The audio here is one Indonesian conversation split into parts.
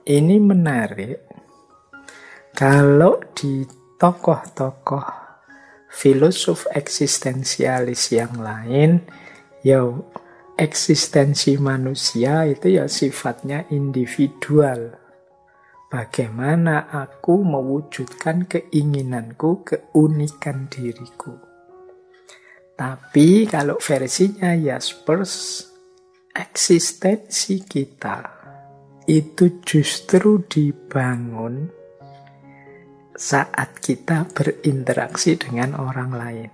ini menarik. Kalau di tokoh-tokoh filosof eksistensialis yang lain, ya eksistensi manusia itu ya sifatnya individual. Bagaimana aku mewujudkan keinginanku, keunikan diriku. Tapi kalau versinya Jaspers, eksistensi kita itu justru dibangun saat kita berinteraksi dengan orang lain.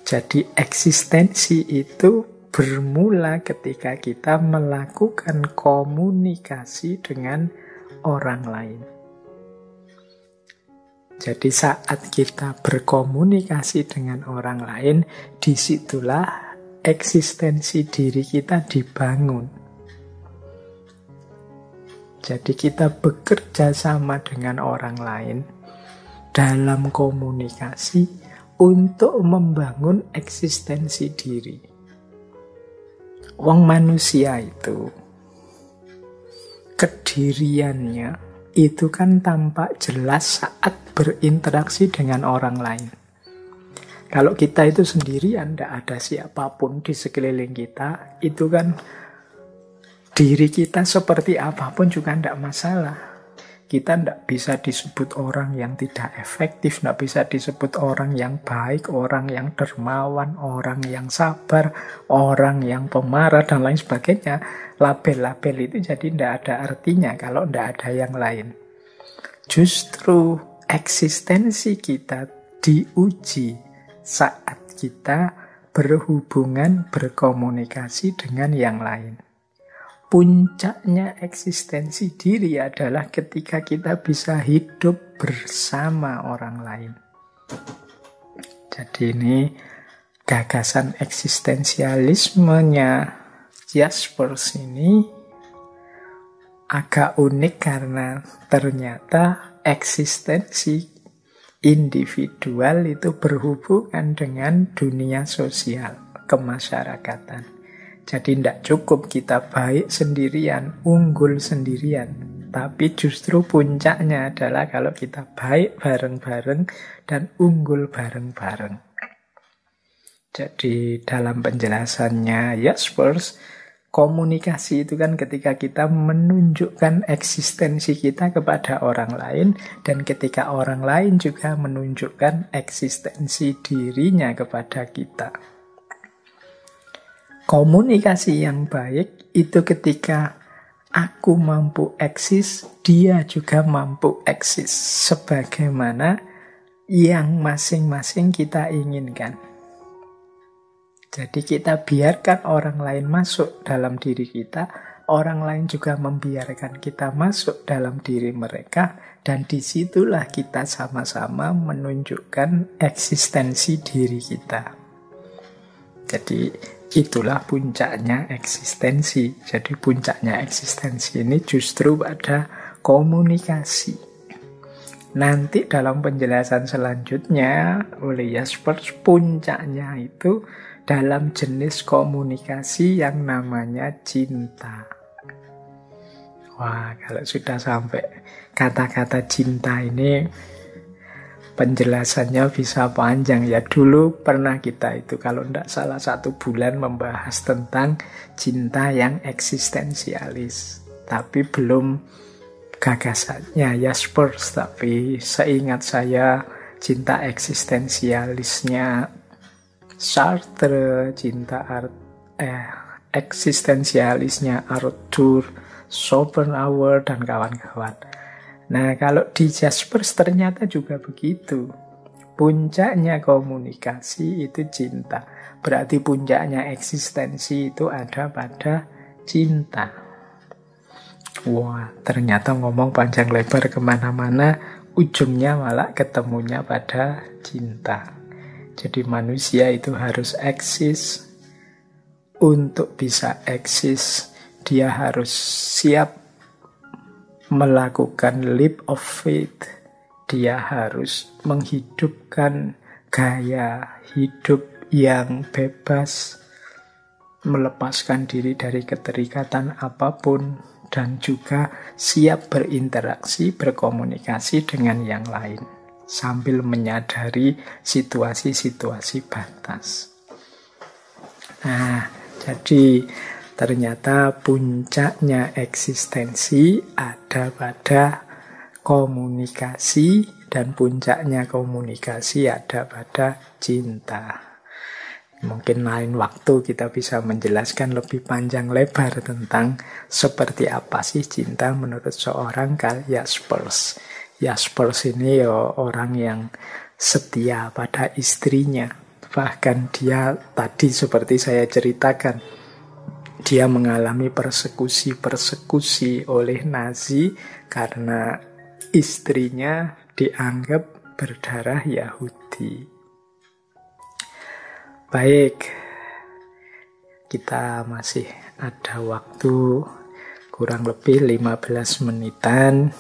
Jadi eksistensi itu bermula ketika kita melakukan komunikasi dengan orang lain. Jadi saat kita berkomunikasi dengan orang lain, disitulah eksistensi diri kita dibangun. Jadi kita bekerja sama dengan orang lain dalam komunikasi untuk membangun eksistensi diri. Wong manusia itu kediriannya itu kan tampak jelas saat berinteraksi dengan orang lain. Kalau kita itu sendirian, tidak ada siapapun di sekeliling kita, itu kan diri kita seperti apapun juga tidak masalah. Kita tidak bisa disebut orang yang tidak efektif, tidak bisa disebut orang yang baik, orang yang dermawan, orang yang sabar, orang yang pemarah, dan lain sebagainya. Label-label itu jadi tidak ada artinya kalau tidak ada yang lain. Justru eksistensi kita diuji saat kita berhubungan, berkomunikasi dengan yang lain. Puncaknya eksistensi diri adalah ketika kita bisa hidup bersama orang lain. Jadi ini gagasan eksistensialismenya Jaspers ini agak unik karena ternyata eksistensi individual itu berhubungan dengan dunia sosial, kemasyarakatan. Jadi tidak cukup kita baik sendirian, unggul sendirian. Tapi justru puncaknya adalah kalau kita baik bareng-bareng dan unggul bareng-bareng. Jadi dalam penjelasannya Jaspers, komunikasi itu kan ketika kita menunjukkan eksistensi kita kepada orang lain, dan ketika orang lain juga menunjukkan eksistensi dirinya kepada kita. Komunikasi yang baik itu ketika aku mampu eksis, dia juga mampu eksis sebagaimana yang masing-masing kita inginkan. Jadi kita biarkan orang lain masuk dalam diri kita, orang lain juga membiarkan kita masuk dalam diri mereka, dan disitulah kita sama-sama menunjukkan eksistensi diri kita. Jadi itulah puncaknya eksistensi. Jadi puncaknya eksistensi ini justru pada komunikasi. Nanti dalam penjelasan selanjutnya oleh Jaspers, puncaknya itu dalam jenis komunikasi yang namanya cinta. Wah, kalau sudah sampai kata-kata cinta ini penjelasannya bisa panjang ya. Dulu pernah kita itu kalau tidak salah 1 bulan membahas tentang cinta yang eksistensialis. Tapi belum gagasannya Jaspers. Tapi seingat saya cinta eksistensialisnya Sartre, eksistensialisnya Arthur Schopenhauer dan kawan-kawan. Nah, kalau di Jaspers ternyata juga begitu. Puncaknya komunikasi itu cinta. Berarti puncaknya eksistensi itu ada pada cinta. Wah, ternyata ngomong panjang lebar kemana-mana, ujungnya malah ketemunya pada cinta. Jadi manusia itu harus eksis. Untuk bisa eksis, dia harus siap melakukan leap of faith. Dia harus menghidupkan gaya hidup yang bebas, melepaskan diri dari keterikatan apapun, dan juga siap berinteraksi, berkomunikasi dengan yang lain, sambil menyadari situasi-situasi batas. Nah, jadi ternyata puncaknya eksistensi ada pada komunikasi, dan puncaknya komunikasi ada pada cinta. Mungkin lain waktu kita bisa menjelaskan lebih panjang lebar tentang seperti apa sih cinta menurut seorang Karl Jaspers. Jaspers ini orang yang setia pada istrinya. Bahkan dia tadi seperti saya ceritakan, dia mengalami persekusi oleh Nazi karena istrinya dianggap berdarah Yahudi. Baik, kita masih ada waktu kurang lebih 15 menitan.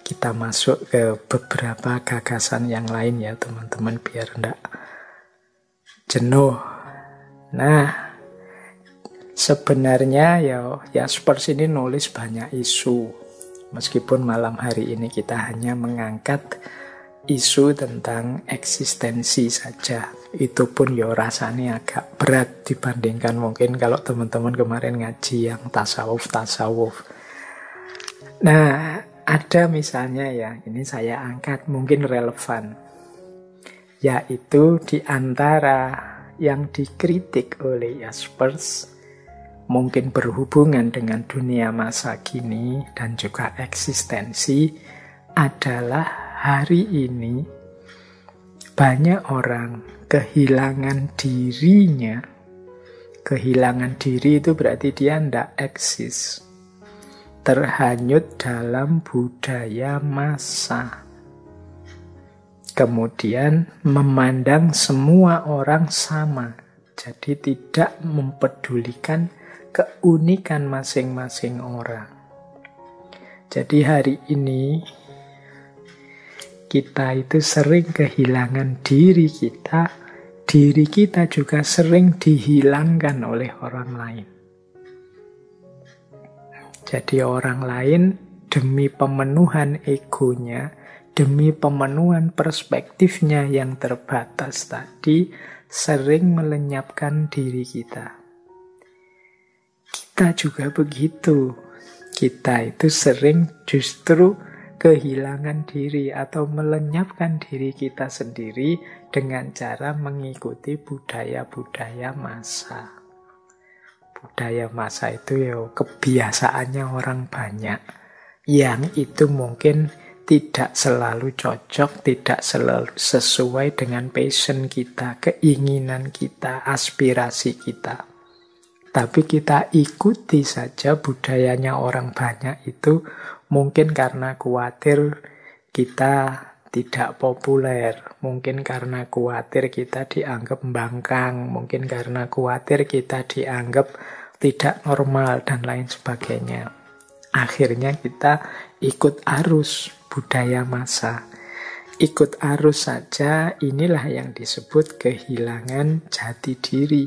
Kita masuk ke beberapa gagasan yang lain ya teman-teman, biar enggak jenuh. Nah, sebenarnya Jaspers ini nulis banyak isu. Meskipun malam hari ini kita hanya mengangkat isu tentang eksistensi saja. Itu pun rasanya agak berat dibandingkan mungkin kalau teman-teman kemarin ngaji yang tasawuf. Nah, ada misalnya ini saya angkat mungkin relevan. Yaitu di antara yang dikritik oleh Jaspers, mungkin berhubungan dengan dunia masa kini dan juga eksistensi, adalah hari ini banyak orang kehilangan dirinya. Kehilangan diri itu berarti dia tidak eksis. Terhanyut dalam budaya massa. Kemudian memandang semua orang sama. Jadi tidak mempedulikan keunikan masing-masing orang. Jadi hari ini kita itu sering kehilangan diri kita juga sering dihilangkan oleh orang lain. Jadi orang lain demi pemenuhan egonya, demi pemenuhan perspektifnya yang terbatas tadi, sering melenyapkan diri kita. Kita juga begitu. Kita itu sering justru kehilangan diri atau melenyapkan diri kita sendiri dengan cara mengikuti budaya-budaya massa. Budaya massa itu kebiasaannya orang banyak, yang itu mungkin tidak selalu cocok, tidak selalu sesuai dengan passion kita, keinginan kita, aspirasi kita. Tapi kita ikuti saja budayanya orang banyak itu, mungkin karena khawatir kita tidak populer, mungkin karena khawatir kita dianggap mbangkang, mungkin karena khawatir kita dianggap tidak normal, dan lain sebagainya. Akhirnya kita ikut arus budaya massa. Ikut arus saja, inilah yang disebut kehilangan jati diri.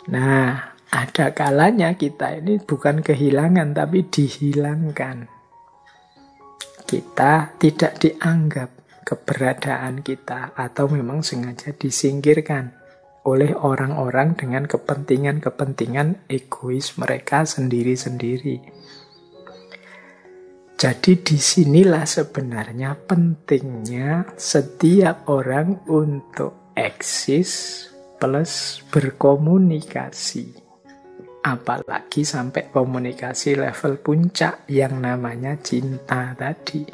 Nah, ada kalanya kita ini bukan kehilangan, tapi dihilangkan. Kita tidak dianggap keberadaan kita, atau memang sengaja disingkirkan oleh orang-orang dengan kepentingan-kepentingan egois mereka sendiri-sendiri. Jadi disinilah sebenarnya pentingnya setiap orang untuk eksis plus berkomunikasi. Apalagi sampai komunikasi level puncak yang namanya cinta tadi.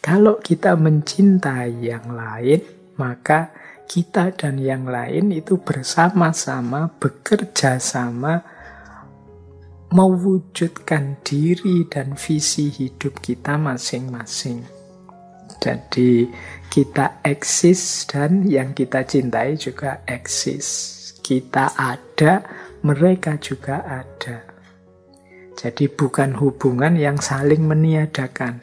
Kalau kita mencintai yang lain, maka kita dan yang lain itu bersama-sama, bekerja sama, mewujudkan diri dan visi hidup kita masing-masing. Jadi kita eksis dan yang kita cintai juga eksis. Kita ada, mereka juga ada. Jadi bukan hubungan yang saling meniadakan.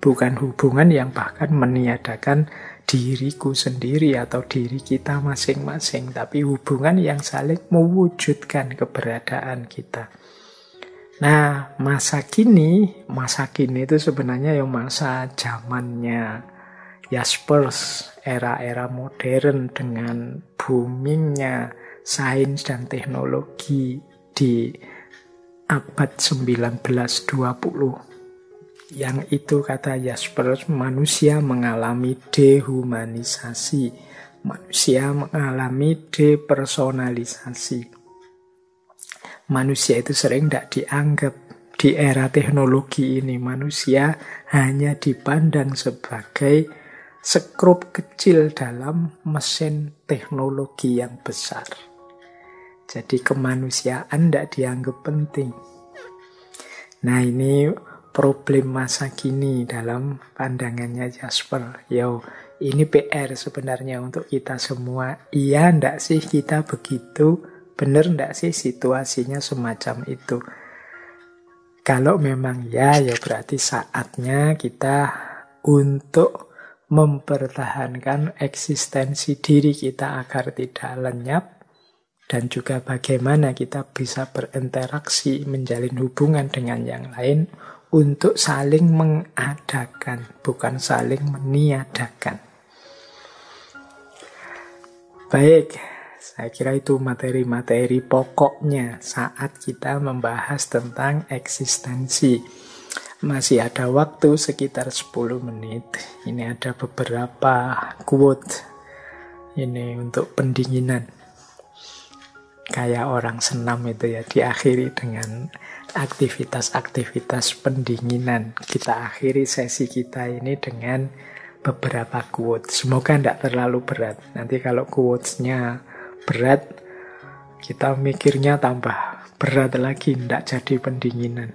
Bukan hubungan yang bahkan meniadakan diriku sendiri atau diri kita masing-masing. Tapi hubungan yang saling mewujudkan keberadaan kita. Nah, masa kini itu sebenarnya ya masa zamannya Jaspers, era-era modern dengan boomingnya sains dan teknologi di abad 19-20. Yang itu kata Jaspers, manusia mengalami dehumanisasi, manusia mengalami depersonalisasi. Manusia itu sering tidak dianggap di era teknologi ini. Manusia hanya dipandang sebagai sekrup kecil dalam mesin teknologi yang besar. Jadi kemanusiaan tidak dianggap penting. Nah, ini problem masa kini dalam pandangannya Jaspers. Ini PR sebenarnya untuk kita semua. Iya ndak sih kita begitu? Bener ndak sih situasinya semacam itu? Kalau memang ya berarti saatnya kita untuk mempertahankan eksistensi diri kita agar tidak lenyap, dan juga bagaimana kita bisa berinteraksi, menjalin hubungan dengan yang lain untuk saling mengadakan, bukan saling meniadakan. Baik, saya kira itu materi-materi pokoknya saat kita membahas tentang eksistensi. Masih ada waktu sekitar 10 menit. Ini ada beberapa quote. Ini untuk pendinginan. Kayak orang senam itu ya, diakhiri dengan aktivitas-aktivitas pendinginan. Kita akhiri sesi kita ini dengan beberapa quote. Semoga tidak terlalu berat. Nanti kalau quotes-nya berat, kita mikirnya tambah berat lagi, tidak jadi pendinginan.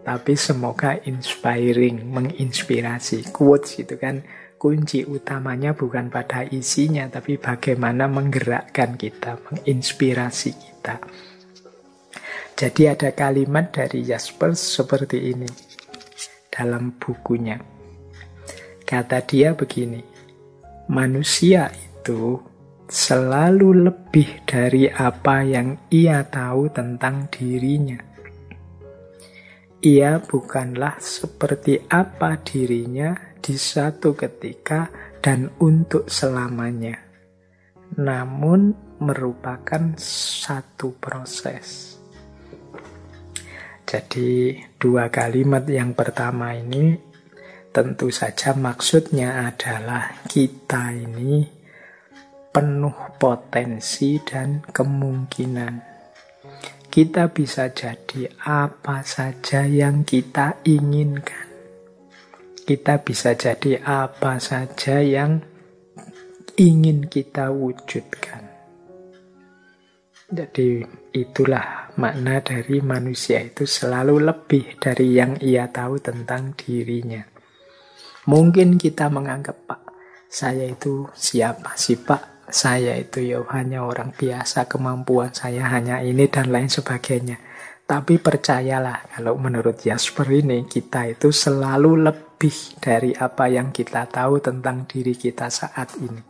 Tapi semoga inspiring, menginspirasi. Quotes itu kan kunci utamanya bukan pada isinya, tapi bagaimana menggerakkan kita, menginspirasi kita. Jadi ada kalimat dari Jaspers seperti ini dalam bukunya. Kata dia begini, manusia itu selalu lebih dari apa yang ia tahu tentang dirinya. Ia bukanlah seperti apa dirinya di satu ketika dan untuk selamanya, namun merupakan satu proses. Jadi dua kalimat yang pertama ini tentu saja maksudnya adalah kita ini penuh potensi dan kemungkinan. Kita bisa jadi apa saja yang kita inginkan. Kita bisa jadi apa saja yang ingin kita wujudkan. Jadi itulah makna dari manusia itu selalu lebih dari yang ia tahu tentang dirinya. Mungkin kita menganggap, Pak, saya itu siapa sih Pak? Saya itu hanya orang biasa, kemampuan saya hanya ini dan lain sebagainya. Tapi percayalah, kalau menurut Jaspers ini, kita itu selalu lebih dari apa yang kita tahu tentang diri kita saat ini.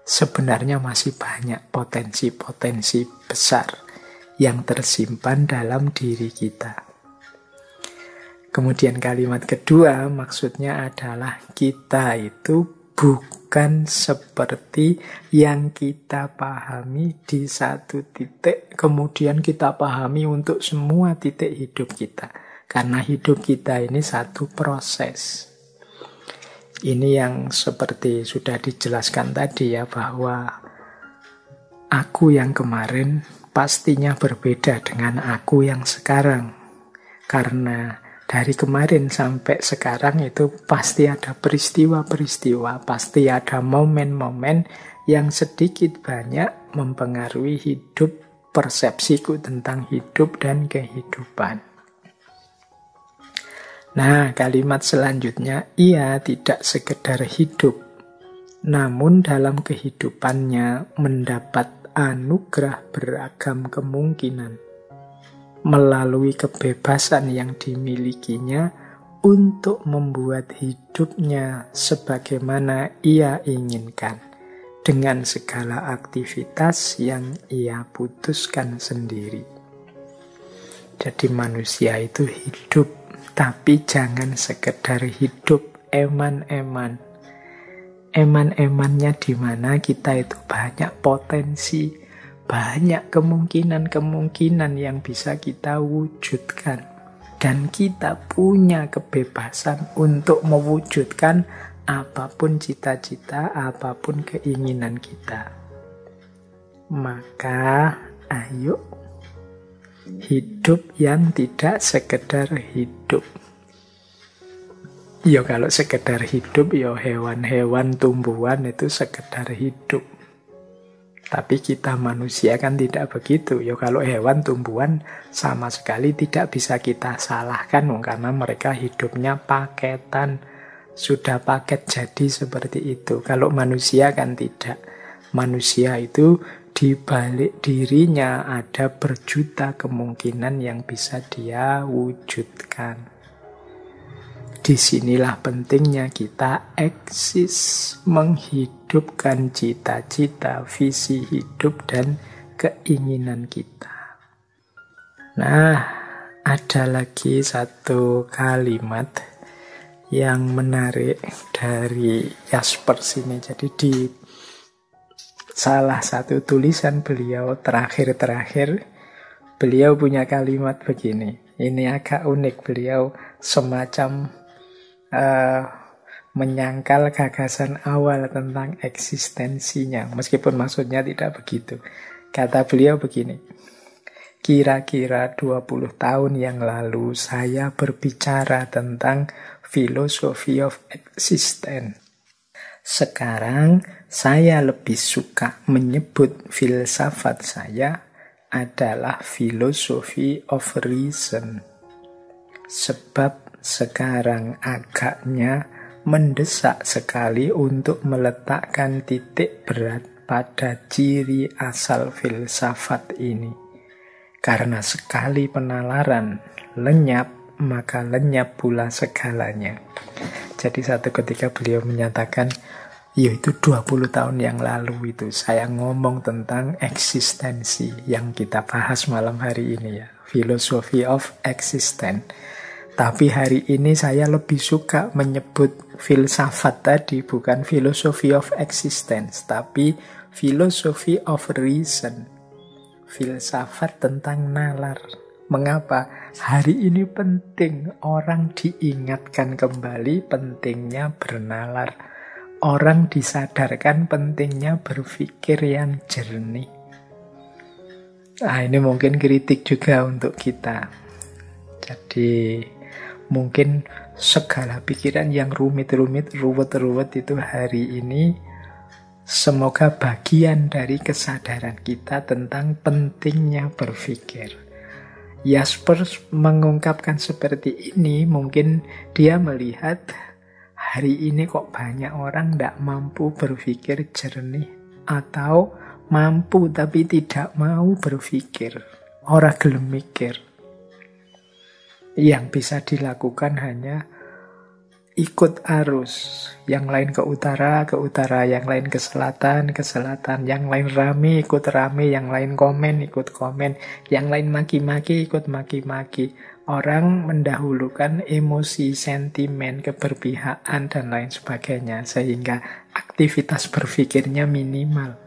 Sebenarnya masih banyak potensi-potensi besar yang tersimpan dalam diri kita. Kemudian kalimat kedua maksudnya adalah kita itu bukan seperti yang kita pahami di satu titik, kemudian kita pahami untuk semua titik hidup kita. Karena hidup kita ini satu proses. Ini yang seperti sudah dijelaskan tadi ya, bahwa aku yang kemarin pastinya berbeda dengan aku yang sekarang. Karena dari kemarin sampai sekarang itu pasti ada peristiwa-peristiwa, pasti ada momen-momen yang sedikit banyak mempengaruhi hidup, persepsiku tentang hidup dan kehidupan. Nah, kalimat selanjutnya, ia tidak sekedar hidup, namun dalam kehidupannya mendapat anugerah beragam kemungkinan melalui kebebasan yang dimilikinya untuk membuat hidupnya sebagaimana ia inginkan dengan segala aktivitas yang ia putuskan sendiri. Jadi manusia itu hidup, tapi jangan sekedar hidup eman-eman. Eman-emannya di mana kita itu banyak potensi, banyak kemungkinan-kemungkinan yang bisa kita wujudkan. Dan kita punya kebebasan untuk mewujudkan apapun cita-cita, apapun keinginan kita. Maka ayo hidup yang tidak sekedar hidup. Ya kalau sekedar hidup, ya hewan-hewan, tumbuhan itu sekedar hidup. Tapi kita manusia kan tidak begitu. Ya kalau hewan, tumbuhan sama sekali tidak bisa kita salahkan karena mereka hidupnya paketan. Sudah paket jadi seperti itu. Kalau manusia kan tidak. Manusia itu di balik dirinya ada berjuta kemungkinan yang bisa dia wujudkan. Disinilah pentingnya kita eksis, menghidupkan cita-cita, visi hidup, dan keinginan kita. Nah, ada lagi satu kalimat yang menarik dari Jaspers ini. Jadi di salah satu tulisan beliau terakhir-terakhir, beliau punya kalimat begini. Ini agak unik, beliau semacam menyangkal gagasan awal tentang eksistensinya, meskipun maksudnya tidak begitu. Kata beliau begini, kira-kira 20 tahun yang lalu saya berbicara tentang philosophy of existence. Sekarang saya lebih suka menyebut filsafat saya adalah philosophy of reason. Sebab sekarang agaknya mendesak sekali untuk meletakkan titik berat pada ciri asal filsafat ini. Karena sekali penalaran lenyap, maka lenyap pula segalanya. Jadi satu ketika beliau menyatakan, yaitu 20 tahun yang lalu itu saya ngomong tentang eksistensi yang kita bahas malam hari ini ya, philosophy of existence. Tapi hari ini saya lebih suka menyebut filsafat tadi bukan philosophy of existence, tapi philosophy of reason. Filsafat tentang nalar. Mengapa? Hari ini penting orang diingatkan kembali pentingnya bernalar. Orang disadarkan pentingnya berpikir yang jernih. Nah, ini mungkin kritik juga untuk kita. Jadi mungkin segala pikiran yang rumit-rumit, ruwet-ruwet itu hari ini semoga bagian dari kesadaran kita tentang pentingnya berpikir. Jaspers mengungkapkan seperti ini, mungkin dia melihat hari ini kok banyak orang tidak mampu berpikir jernih, atau mampu tapi tidak mau berpikir, ora gelem mikir. Yang bisa dilakukan hanya ikut arus. Yang lain ke utara, yang lain ke selatan, yang lain rame, ikut rame, yang lain komen, ikut komen, yang lain maki-maki, ikut maki-maki. Orang mendahulukan emosi, sentimen, keberpihakan, dan lain sebagainya. Sehingga aktivitas berpikirnya minimal.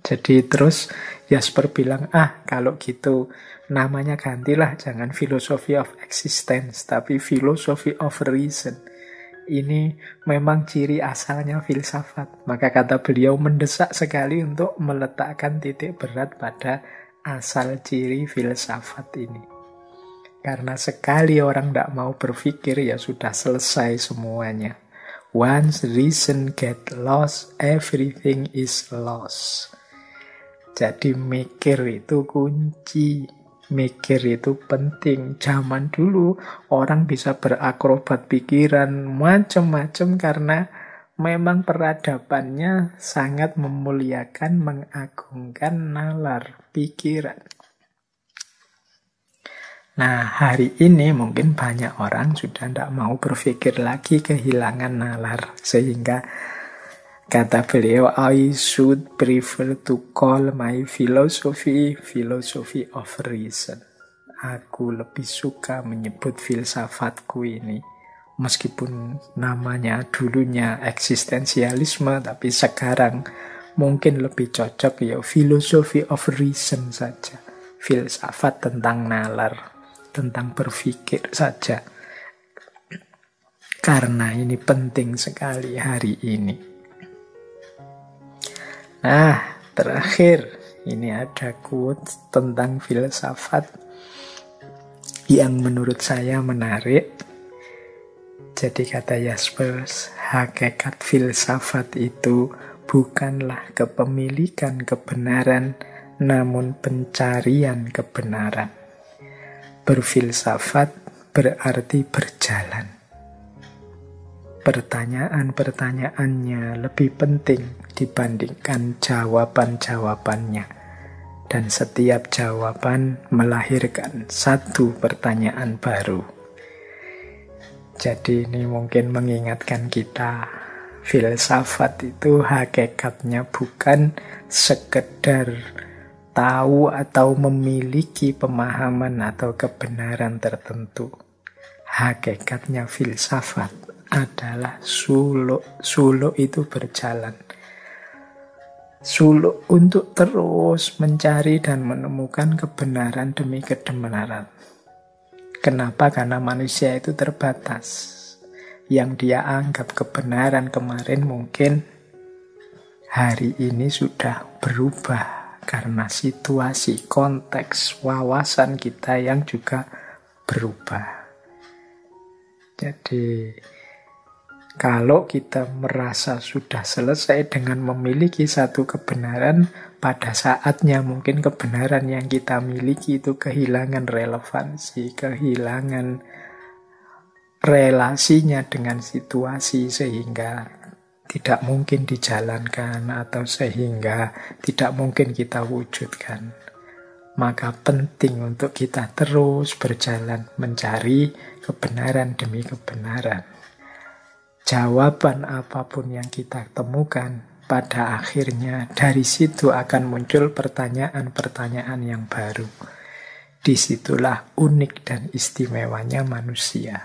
Jadi terus Jaspers bilang, kalau gitu namanya gantilah, jangan philosophy of existence, tapi philosophy of reason. Ini memang ciri asalnya filsafat. Maka kata beliau mendesak sekali untuk meletakkan titik berat pada asal ciri filsafat ini. Karena sekali orang tidak mau berpikir, ya sudah selesai semuanya. Once reason get lost, everything is lost. Jadi mikir itu kunci, mikir itu penting. Zaman dulu orang bisa berakrobat pikiran macam-macam karena memang peradabannya sangat memuliakan, mengagungkan nalar pikiran. Nah, hari ini mungkin banyak orang sudah tidak mau berpikir lagi, kehilangan nalar. Sehingga Kata beliau, I should prefer to call my philosophy philosophy of reason. Aku lebih suka menyebut filsafatku ini, meskipun namanya dulunya eksistensialisme, tapi sekarang mungkin lebih cocok ya philosophy of reason saja. Filsafat tentang nalar, tentang berpikir saja. Karena ini penting sekali hari ini. Nah, terakhir ini ada quote tentang filsafat yang menurut saya menarik. Jadi kata Jaspers, hakikat filsafat itu bukanlah kepemilikan kebenaran, namun pencarian kebenaran. Berfilsafat berarti berjalan. Pertanyaan-pertanyaannya lebih penting dibandingkan jawaban-jawabannya. Dan setiap jawaban melahirkan satu pertanyaan baru. Jadi ini mungkin mengingatkan kita, filsafat itu hakikatnya bukan sekedar tahu atau memiliki pemahaman atau kebenaran tertentu. Hakikatnya filsafat adalah suluk. Suluk itu berjalan. Suluk untuk terus mencari dan menemukan kebenaran demi kebenaran. Kenapa? Karena manusia itu terbatas. Yang dia anggap kebenaran kemarin mungkin hari ini sudah berubah. Karena situasi, konteks, wawasan kita yang juga berubah. Jadi kalau kita merasa sudah selesai dengan memiliki satu kebenaran, pada saatnya mungkin kebenaran yang kita miliki itu kehilangan relevansi, kehilangan relasinya dengan situasi, sehingga tidak mungkin dijalankan atau sehingga tidak mungkin kita wujudkan. Maka penting untuk kita terus berjalan mencari kebenaran demi kebenaran. Jawaban apapun yang kita temukan, pada akhirnya dari situ akan muncul pertanyaan-pertanyaan yang baru. Disitulah unik dan istimewanya manusia.